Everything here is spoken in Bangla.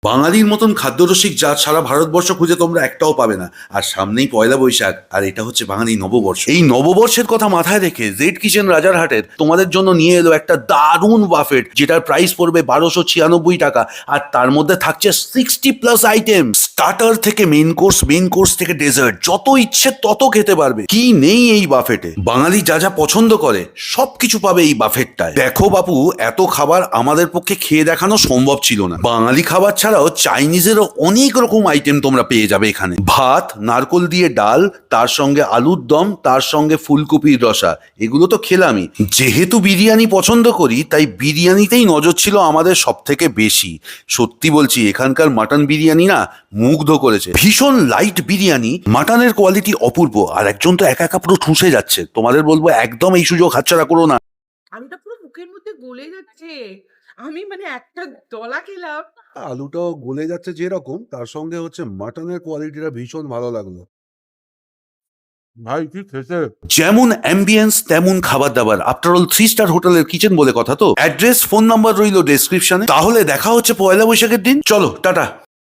বাঙালির মতন খাদ্যরসিক জাত সারা ভারতবর্ষ খুঁজে তোমরা একটাও পাবে না। আর সামনেই পয়লা বৈশাখ, আর এটা হচ্ছে বাঙালি নববর্ষ। এই নববর্ষের কথা মাথায় রেখে জেড কিচেন রাজারহাটের তোমাদের জন্য নিয়ে এলো একটা দারুণ বাফেট, যেটার প্রাইস পড়বে 1296 টাকা। আর তার মধ্যে থাকছে 60+ আইটেম, স্টার্টার থেকে মেন কোর্স থেকে ডেজার্ট, যত ইচ্ছে তত খেতে পারবে। কি নেই এই বাফেটে? বাঙালি যা যা পছন্দ করে সবকিছু পাবে এই বাফেটটায়। দেখো বাপু, এত খাবার আমাদের পক্ষে খেয়ে দেখানো সম্ভব ছিল না। বাঙালি খাবার ছাড়াও চাইনিজেরও অনেক রকম আইটেম তোমরা পেয়ে যাবে এখানে। ভাত, নারকোল দিয়ে ডাল, তার সঙ্গে আলুর দম, তার সঙ্গে ফুলকপির রসা, এগুলো তো খেলামই। যেহেতু বিরিয়ানি পছন্দ করি, তাই বিরিয়ানিতেই নজর ছিল আমাদের সব থেকে বেশি। সত্যি বলছি, এখানকার মাটন বিরিয়ানি না মুগ্ধ করেছে। ভীষণ লাইট বিরিয়ানি, মাটনের কোয়ালিটি অপূর্ব। আর একজন তো একা একা পুরো ঠুসে যাচ্ছে। তোমাদের বলবো একদম এই সুযোগ হাতছাড়া করো না। আলুটা পুরো মুখের মধ্যে গলে যাচ্ছে। আমি মানে একটা দলা খেলাম। আলুটাও গলে যাচ্ছে যেরকম, তার সঙ্গে হচ্ছে মাটনের কোয়ালিটিটা ভীষণ ভালো লাগলো। ভাই কি খেতে! যেমন অ্যাম্বিয়েন্স তেমন খাবার দাবার। আফটার অল 3 স্টার হোটেলের কিচেন বলে কথা তো। অ্যাড্রেস, ফোন নাম্বার রইলো ডেসক্রিপশনে। তাহলে দেখা হচ্ছে পয়লা বৈশাখের দিন। চলো, টাটা।